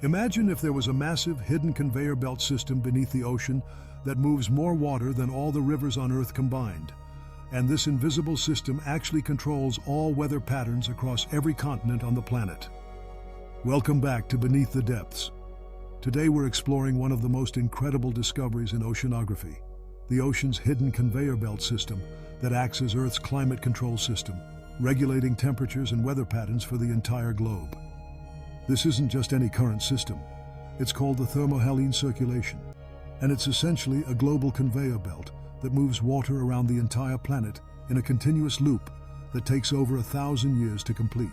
Imagine if there was a massive hidden conveyor belt system beneath the ocean that moves more water than all the rivers on Earth combined. And this invisible system actually controls all weather patterns across every continent on the planet. Welcome back to Beneath the Depths. Today we're exploring one of the most incredible discoveries in oceanography, the ocean's hidden conveyor belt system that acts as Earth's climate control system, regulating temperatures and weather patterns for the entire globe. This isn't just any current system. It's called the thermohaline circulation, and it's essentially a global conveyor belt that moves water around the entire planet in a continuous loop that takes over 1,000 years to complete.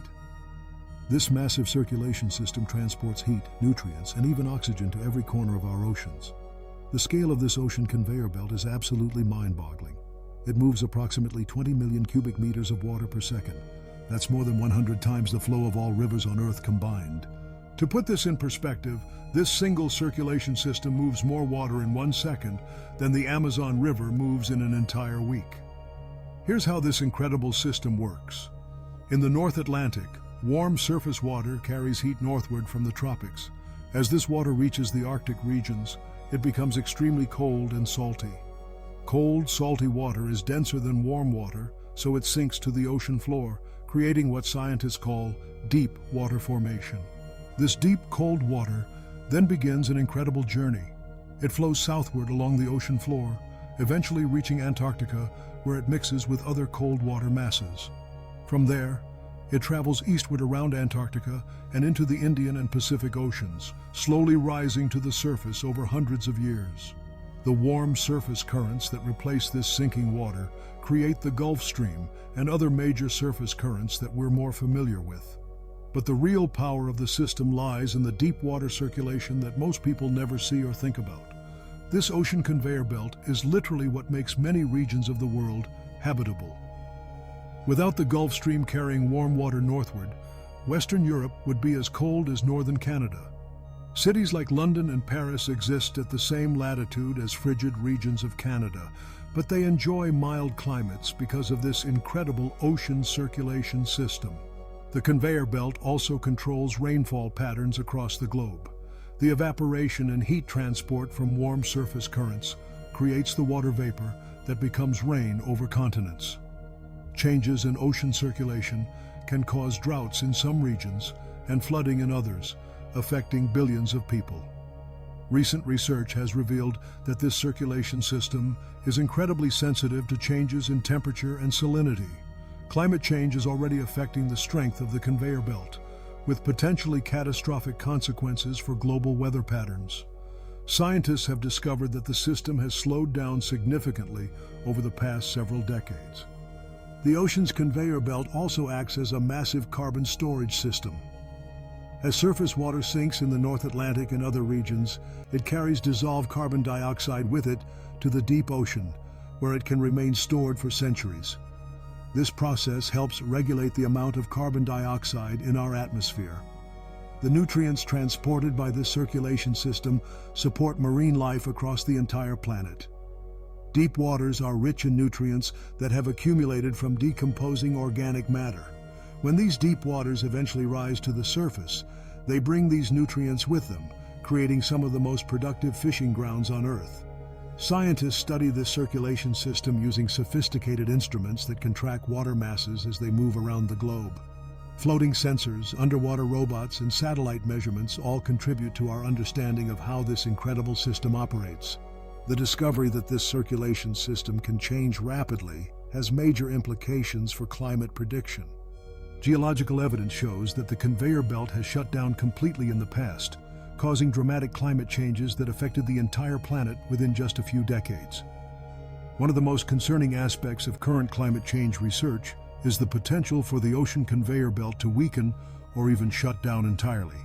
This massive circulation system transports heat, nutrients, and even oxygen to every corner of our oceans. The scale of this ocean conveyor belt is absolutely mind-boggling. It moves approximately 20 million cubic meters of water per second. That's more than 100 times the flow of all rivers on Earth combined. To put this in perspective, this single circulation system moves more water in 1 second than the Amazon River moves in an entire week. Here's how this incredible system works. In the North Atlantic, warm surface water carries heat northward from the tropics. As this water reaches the Arctic regions, it becomes extremely cold and salty. Cold, salty water is denser than warm water, so it sinks to the ocean floor, creating what scientists call deep water formation. This deep, cold water then begins an incredible journey. It flows southward along the ocean floor, eventually reaching Antarctica, where it mixes with other cold water masses. From there, it travels eastward around Antarctica and into the Indian and Pacific Oceans, slowly rising to the surface over hundreds of years. The warm surface currents that replace this sinking water create the Gulf Stream and other major surface currents that we're more familiar with. But the real power of the system lies in the deep water circulation that most people never see or think about. This ocean conveyor belt is literally what makes many regions of the world habitable. Without the Gulf Stream carrying warm water northward, Western Europe would be as cold as northern Canada. Cities like London and Paris exist at the same latitude as frigid regions of Canada, but they enjoy mild climates because of this incredible ocean circulation system. The conveyor belt also controls rainfall patterns across the globe. The evaporation and heat transport from warm surface currents creates the water vapor that becomes rain over continents. Changes in ocean circulation can cause droughts in some regions and flooding in others, affecting billions of people. Recent research has revealed that this circulation system is incredibly sensitive to changes in temperature and salinity. Climate change is already affecting the strength of the conveyor belt, with potentially catastrophic consequences for global weather patterns. Scientists have discovered that the system has slowed down significantly over the past several decades. The ocean's conveyor belt also acts as a massive carbon storage system. As surface water sinks in the North Atlantic and other regions, it carries dissolved carbon dioxide with it to the deep ocean, where it can remain stored for centuries. This process helps regulate the amount of carbon dioxide in our atmosphere. The nutrients transported by this circulation system support marine life across the entire planet. Deep waters are rich in nutrients that have accumulated from decomposing organic matter. When these deep waters eventually rise to the surface, they bring these nutrients with them, creating some of the most productive fishing grounds on Earth. Scientists study this circulation system using sophisticated instruments that can track water masses as they move around the globe. Floating sensors, underwater robots, and satellite measurements all contribute to our understanding of how this incredible system operates. The discovery that this circulation system can change rapidly has major implications for climate prediction. Geological evidence shows that the conveyor belt has shut down completely in the past, causing dramatic climate changes that affected the entire planet within just a few decades. One of the most concerning aspects of current climate change research is the potential for the ocean conveyor belt to weaken or even shut down entirely.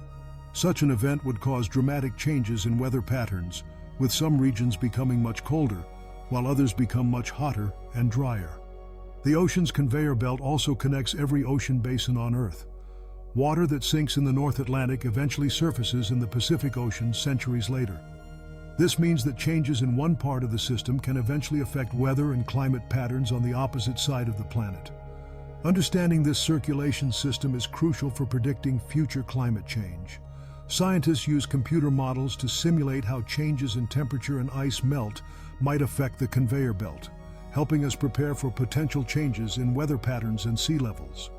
Such an event would cause dramatic changes in weather patterns, with some regions becoming much colder, while others become much hotter and drier. The ocean's conveyor belt also connects every ocean basin on Earth. Water that sinks in the North Atlantic eventually surfaces in the Pacific Ocean centuries later. This means that changes in one part of the system can eventually affect weather and climate patterns on the opposite side of the planet. Understanding this circulation system is crucial for predicting future climate change. Scientists use computer models to simulate how changes in temperature and ice melt might affect the conveyor belt, helping us prepare for potential changes in weather patterns and sea levels.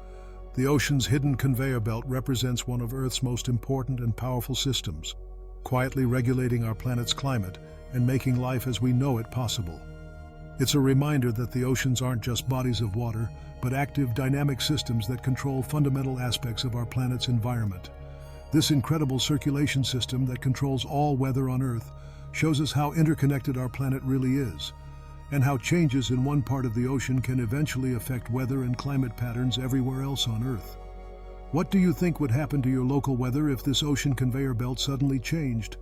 The ocean's hidden conveyor belt represents one of Earth's most important and powerful systems, quietly regulating our planet's climate and making life as we know it possible. It's a reminder that the oceans aren't just bodies of water, but active, dynamic systems that control fundamental aspects of our planet's environment. This incredible circulation system that controls all weather on Earth shows us how interconnected our planet really is, and how changes in one part of the ocean can eventually affect weather and climate patterns everywhere else on Earth. What do you think would happen to your local weather if this ocean conveyor belt suddenly changed?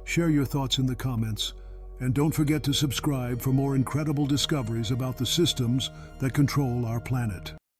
Share your thoughts in the comments, and don't forget to subscribe for more incredible discoveries about the systems that control our planet.